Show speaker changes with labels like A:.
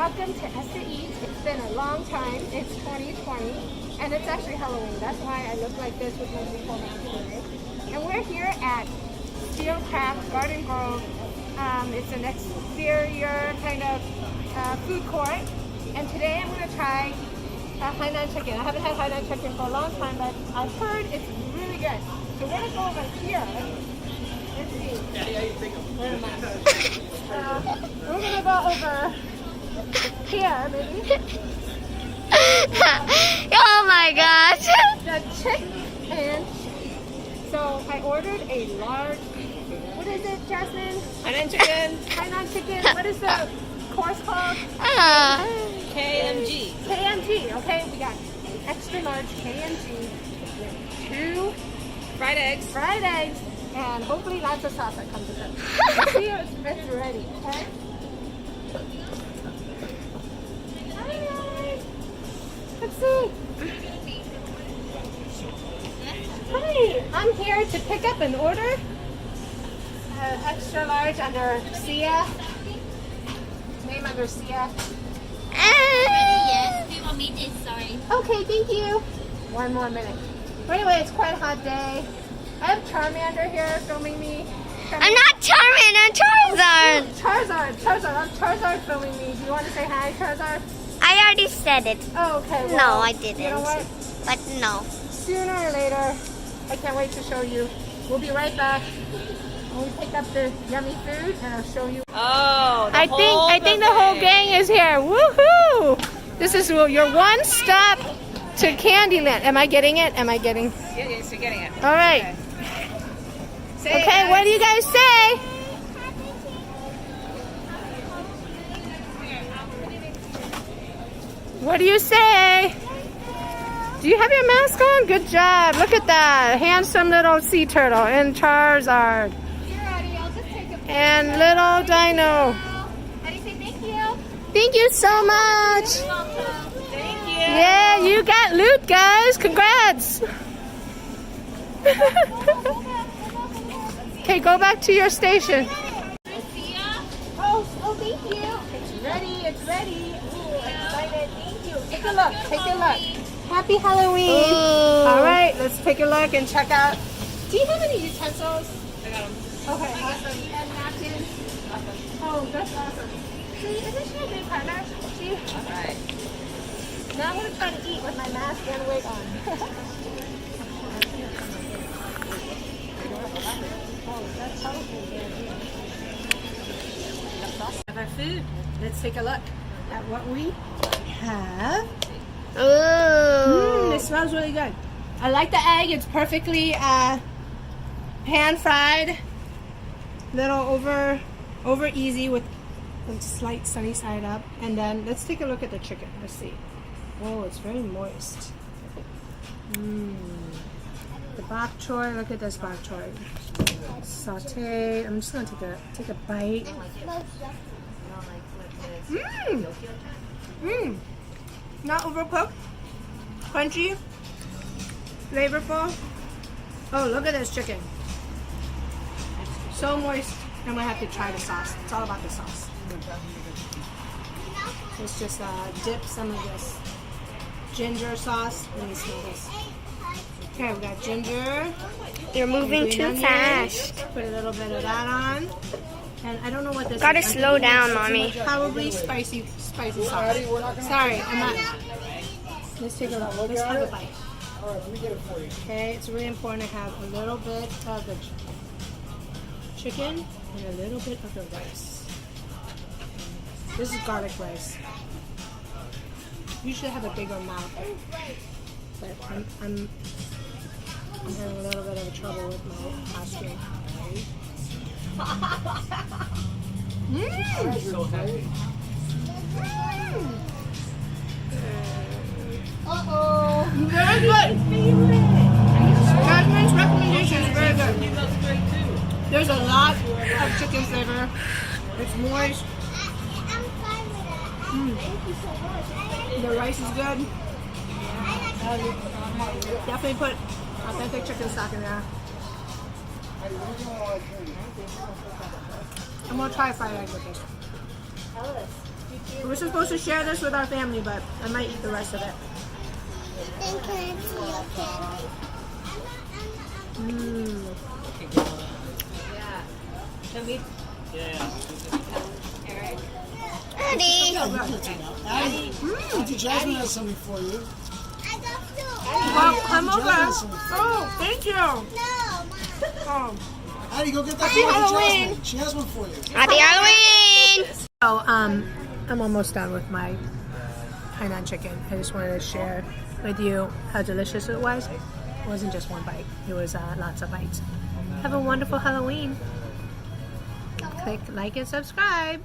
A: welcome to Esther Eats. It's been a long time. It's 2020, and it's actually Halloween. That's why I look like this with my people now today. And we're here at Steelcraft Garden Grove. It's an exterior kind of food court. And today I'm going to try Nan Chicken. I haven't had Nan Chicken for a long time, but I've heard it's really good. So we're going to go over here. Let's see.
B: Daddy, how you think
A: Where am I? We're going to go over here, maybe.
C: Oh my gosh.
A: The chicken. So I ordered a large, what is it, Jasmine?
B: Nan Chicken.
A: Nan Chicken. What is the course called?
B: KMG.
A: KMG. Okay, we got extra large KMG, 2
B: Fried eggs.
A: and hopefully lots of sauce that comes with it. Let's see if it's ready, okay? Hi. Let's see. Hi, I'm here to pick up an order. Extra large under Sia. Name under Sia.
C: Yes, we will meet this, sorry.
A: Okay, thank you. One more minute. But anyway, it's quite a hot day. I have Charmander here filming me.
C: I'm not Charmin, I'm Charizard.
A: Charizard. Charizard filming me. Do you want to say hi, Charizard?
C: I already said it.
A: Oh, okay. Well,
C: No, I didn't.
A: You know what?
C: But no.
A: Sooner or later, I can't wait to show you. We'll be right back when we pick up the yummy food, and I'll show you.
B: Oh,
A: I think the whole gang is here. Woohoo! This is your one stop to Candyland. Am I getting it?
B: Yes, you're getting it.
A: All right.
B: Say
A: Okay,
B: guys.
A: what do you guys say? What do you say? Do you have your mask on? Good job. Look at that. Handsome little sea turtle and Charizard. And little Dino. Thank you so much.
B: Thank you.
A: Yeah, you got loot, guys. Congrats. Okay, go back to your station. Oh, thank you. It's ready. Ooh, excited. Thank you. Take a look. Happy Halloween.
C: Ooh.
A: All right, let's take a look and check out. Do you have any utensils?
B: I got them.
A: Okay, awesome. And napkins. Oh, that's awesome. See, isn't she a good partner?
B: All right.
A: Now I'm going to try to eat with my mask and wig on. Oh, that's have our food. Let's take a look at what we have.
C: Ooh.
A: It smells really good. I like the egg. It's perfectly pan fried. Little over easy with a slight sunny side up. And then let's take a look at the chicken. Let's see. Oh, it's very moist. The bok choy. Look at this bok choy. Sauteed. I'm just gonna take a bite. Not overcooked. Crunchy. Flavorful. Oh, look at this chicken. So moist. I'm gonna have to try the sauce. It's all about the sauce. Let's just dip some of this ginger sauce. Let me smell this. Okay, we got ginger.
C: You're moving
A: green
C: too
A: onion.
C: fast.
A: Put a little bit of that on. And I don't know what this
C: Gotta
A: is.
C: slow down, Mommy.
A: Probably spicy sauce. Sorry, I'm not. Let's take a look. Let's have a bite. Okay, it's really important to have a little bit of the chicken and a little bit of the rice. This is garlic rice. You should have a bigger mouth. But I'm having a little bit of trouble with my costume. Uh-oh. Very good. Jasmine's recommendation is very good. There's a lot of chicken flavor. It's moist. The rice is good. Definitely put authentic chicken stock in there. I'm gonna try fried egg with this. We're supposed to share this with our family, but I might eat the rest of it.
C: Then can I see your candy?
A: Mmm.
B: Yeah. Can we? Eric.
C: Daddy.
D: Addie, Auntie Jasmine has something for you.
C: I got two.
A: Well, come
D: Auntie
A: over.
D: Jasmine has something for you.
A: Oh, thank you.
C: No,
A: Oh.
D: Addie, go get that
A: Happy
D: for Auntie
A: Halloween.
D: Jasmine. She has one for you.
C: Happy Halloween.
A: So, I'm almost done with my Nan Chicken. I just wanted to share with you how delicious it was. It wasn't just one bite. It was lots of bites. Have a wonderful Halloween. Click like and subscribe.